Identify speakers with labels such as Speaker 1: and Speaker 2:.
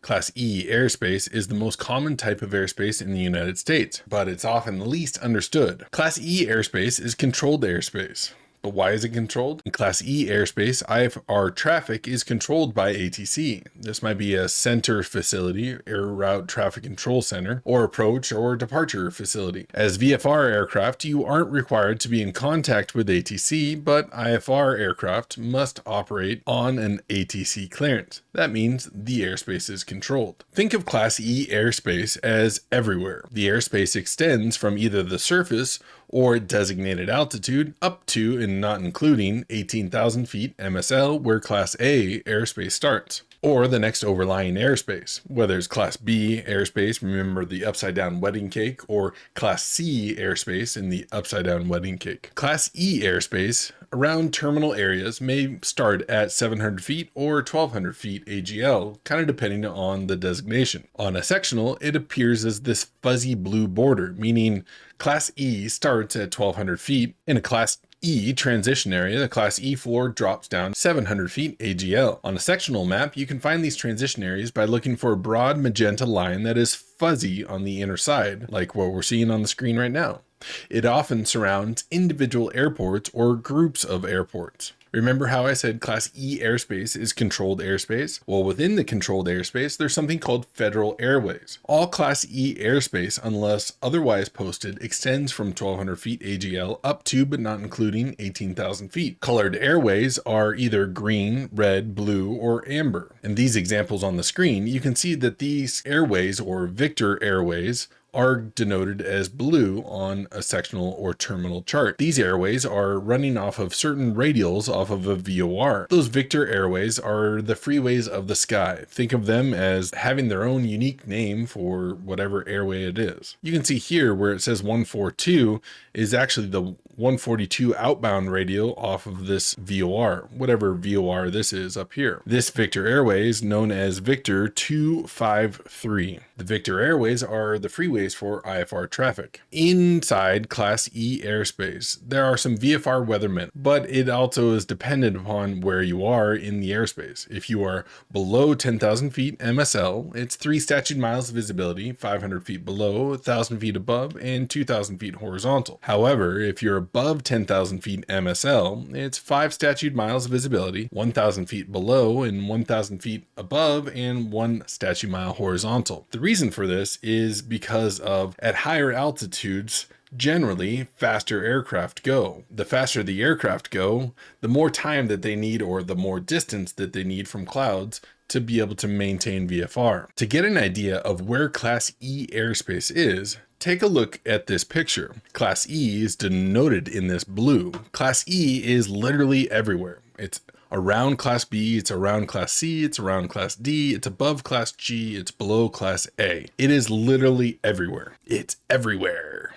Speaker 1: Class E airspace is the most common type of airspace in the United States, but it's often the least understood. Class E airspace is controlled airspace. But why is it controlled? In Class E airspace, IFR traffic is controlled by ATC. This might be a center facility, Air Route Traffic Control Center, or approach or departure facility. As VFR aircraft, you aren't required to be in contact with ATC, but IFR aircraft must operate on an ATC clearance. That means the airspace is controlled. Think of Class E airspace as everywhere. The airspace extends from either the surface or designated altitude up to and not including 18,000 feet MSL, where Class A airspace starts, or the next overlying airspace, whether it's Class B airspace, remember the upside down wedding cake, or Class C airspace in the upside down wedding cake. Class E airspace around terminal areas may start at 700 feet or 1200 feet AGL, kind of depending on the designation. On a sectional, it appears as this fuzzy blue border, meaning Class E starts at 1200 feet. In a Class E transition area, the Class E floor drops down 700 feet AGL. On a sectional map, you can find these transition areas by looking for a broad magenta line that is fuzzy on the inner side, like what we're seeing on the screen right now. It often surrounds individual airports or groups of airports. Remember how I said Class E airspace is controlled airspace? Well, within the controlled airspace, there's something called federal airways. All Class E airspace, unless otherwise posted, extends from 1200 feet AGL up to but not including 18,000 feet. Colored airways are either green, red, blue, or amber. In these examples on the screen, you can see that these airways, or Victor airways, are denoted as blue on a sectional or terminal chart. These airways are running off of certain radials off of a VOR. Those Victor airways are the freeways of the sky. Think of them as having their own unique name for whatever airway it is. You can see here where it says 142 is actually the 142 outbound radial off of this VOR, whatever VOR this is up here. This Victor airway is known as Victor 253. The Victor airways are the freeways for IFR traffic. Inside Class E airspace, there are some VFR weathermen, but it also is dependent upon where you are in the airspace. If you are below 10,000 feet MSL, it's 3 statute miles of visibility, 500 feet below, 1,000 feet above, and 2,000 feet horizontal. However, if you're above 10,000 feet MSL, it's 5 statute miles of visibility, 1,000 feet below and 1,000 feet above, and 1 statute mile horizontal. The reason for this is because of at higher altitudes, generally faster aircraft go. The faster the aircraft go, the more time that they need, or the more distance that they need from clouds to be able to maintain VFR. To get an idea of where Class E airspace is, take a look at this picture. Class E is denoted in this blue. Class E is literally everywhere. It's around Class B, it's around Class C, it's around Class D, it's above Class G, it's below Class A. It is literally everywhere. It's everywhere.